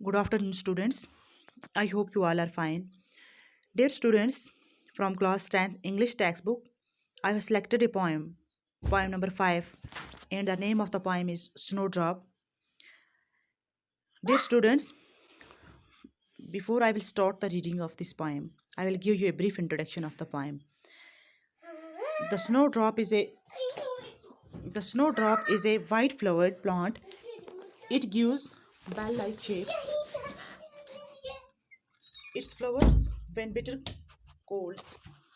Good afternoon, students. I hope you all are fine. Dear students, from class 10th English textbook, I have selected a poem number 5, and the name of the poem is Snowdrop. Dear students, before I will start the reading of this poem, I will give you a brief introduction of the poem. The snowdrop is a white flowered plant. It gives bell-like shape. Its flowers when bitter cold,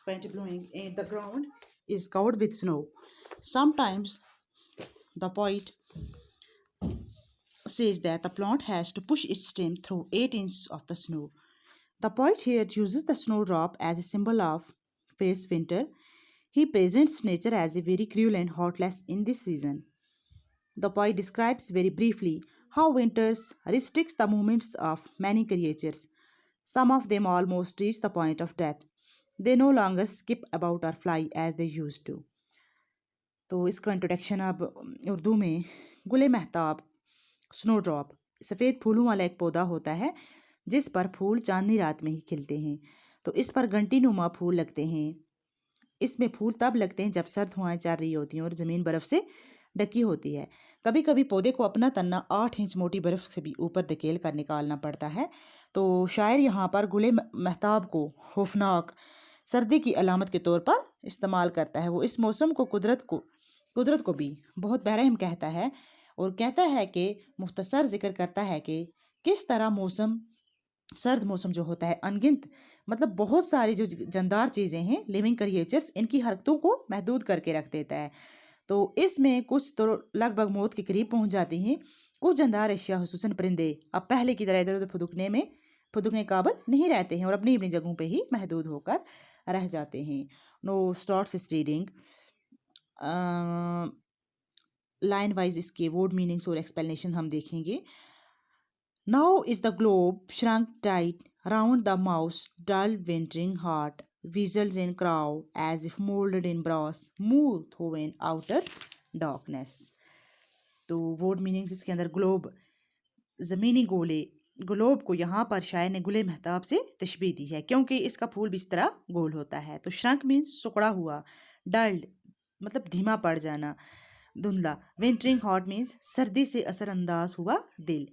wind blowing, and the ground is covered with snow. Sometimes the poet says that the plant has to push its stem through 8 inches of the snow. The poet here uses the snowdrop as a symbol of face winter. He presents nature as a very cruel and heartless in this season. The poet describes very briefly how winters restricts the movements of many creatures. Some of them almost reach the point of death. They no longer skip about or fly as they used to. तो इसका introduction अब उर्दू में गुले Mahtab snowdrop सफ़ेद फूलों वाला एक पौधा होता है जिस पर फूल चांदनी रात में ही खिलते हैं। तो इस पर घंटी नुमा फूल लगते हैं। इसमें फूल तब लगते हैं जब सर्द हवाएं चल रही होती हैं और ज़मीन बर्फ़ से ढकी होती है। कभी कभी पौधे को अपना तन्ना 8 इंच मोटी बर्फ़ से भी ऊपर धकेल कर निकालना पड़ता है। तो शायर यहाँ पर गुले महताब को खौफनाक सर्दी की अलामत के तौर पर इस्तेमाल करता है। वो इस मौसम को कुदरत को भी बहुत बरहम कहता है और कहता है कि मुख्तसर जिक्र करता है कि किस तरह सर्द मौसम जो होता है अनगिनत मतलब बहुत सारी जो जानदार चीज़ें हैं लिविंग क्रिएचर्स इनकी हरकतों को महदूद करके रख देता है। तो इसमें कुछ तो लगभग मौत के करीब पहुंच जाती हैं। कुछ जानदार अशिया हुसूसन परिंदे अब पहले की तरह इधर उधर फुदकने काबिल नहीं रहते हैं और अपनी अपनी जगहों पे ही महदूद होकर रह जाते हैं। नो स्टार्ट्स इस रीडिंग लाइन वाइज इसके वर्ड मीनिंग्स और एक्सप्लेनेशन हम देखेंगे। Now is the globe shrunk tight round the mouse dull wintering heart weasels in crow as if moulded in brass move through an outer darkness. तो word meanings इसके अंदर globe ज़मीनी गोले, globe को यहाँ पर शायर ने गुले महताब से तशबीह दी है क्योंकि इसका फूल भी इस तरह गोल होता है। तो श्रंक मीन्स सुकड़ा हुआ, डल्ड मतलब धीमा पड़ जाना, धुंधला, विंटरिंग हॉट मीन्स सर्दी से असरअंदाज हुआ दिल,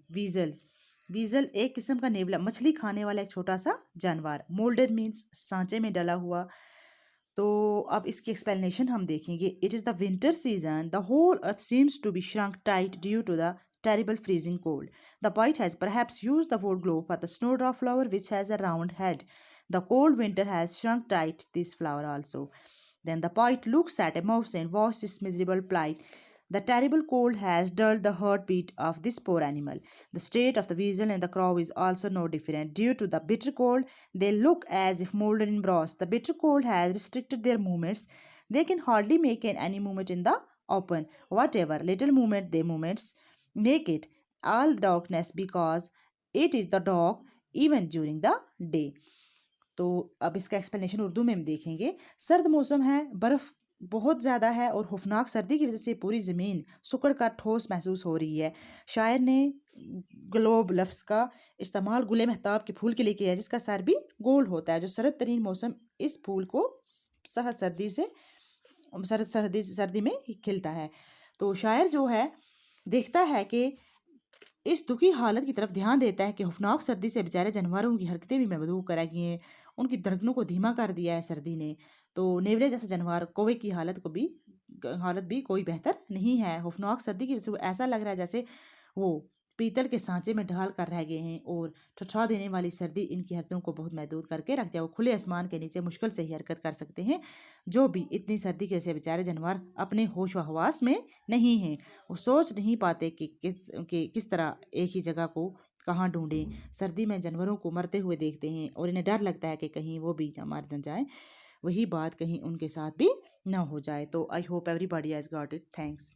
वीजल एक किस्म का नेवला मछली खाने वाला एक छोटा सा जानवर, मोल्डेड मीन्स सांचे में डला हुआ। तो अब इसकी एक्सप्लेनेशन हम देखेंगे। It is the winter season, the whole earth seems to be shrunk tight due to the terrible freezing cold. The poet has perhaps used the word globe for the snowdrop flower which has a round head. The cold winter has shrunk tight this flower also. Then the poet looks at a mouse and washes its miserable plight. The terrible cold has dulled the heartbeat of this poor animal. The state of the weasel and the crow is also no different. Due to the bitter cold, they look as if molded in bronze. The bitter cold has restricted their movements. They can hardly make any movement in the open. Whatever little movement they movements make it all darkness because it is the dark even during the day. तो अब इसका explanation Urdu में हम देखेंगे। सर्द मौसम है, बर्फ़ बहुत ज़्यादा है और खौफनाक सर्दी की वजह से पूरी ज़मीन सुकड़ कर ठोस महसूस हो रही है। शायर ने ग्लोब लफ्ज़ का इस्तेमाल गुले महताब के फूल के लिए किया है जिसका सर भी गोल होता है। जो सर्द तरीन मौसम इस फूल को सर्दी में खिलता है। तो शायर जो है देखता है कि इस दुखी हालत की तरफ ध्यान देता है कि खौफनाक सर्दी से बेचारे जानवरों की हरकतें भी महदूद कराई हैं, उनकी धड़कनों को धीमा कर दिया है सर्दी ने। तो नेवले जैसे जानवर कौवे की हालत भी कोई बेहतर नहीं है। खौफनाक सर्दी की वजह से वो ऐसा लग रहा है जैसे वो पीतल के सांचे में ढाल कर रह गए हैं और ठठा देने वाली सर्दी इनकी हरकतों को बहुत महदूद करके रख दिया। वो खुले आसमान के नीचे मुश्किल से ही हरकत कर सकते हैं। जो भी इतनी सर्दी के से बेचारे जानवर अपने होश व हवास में नहीं हैं, वो सोच नहीं पाते कि किस तरह एक ही जगह को कहाँ ढूंढें। सर्दी में जानवरों को मरते हुए देखते हैं और इन्हें डर लगता है कि कहीं वो भी मर न जाए, वही बात कहीं उनके साथ भी ना हो जाए। तो I hope everybody has got it. Thanks.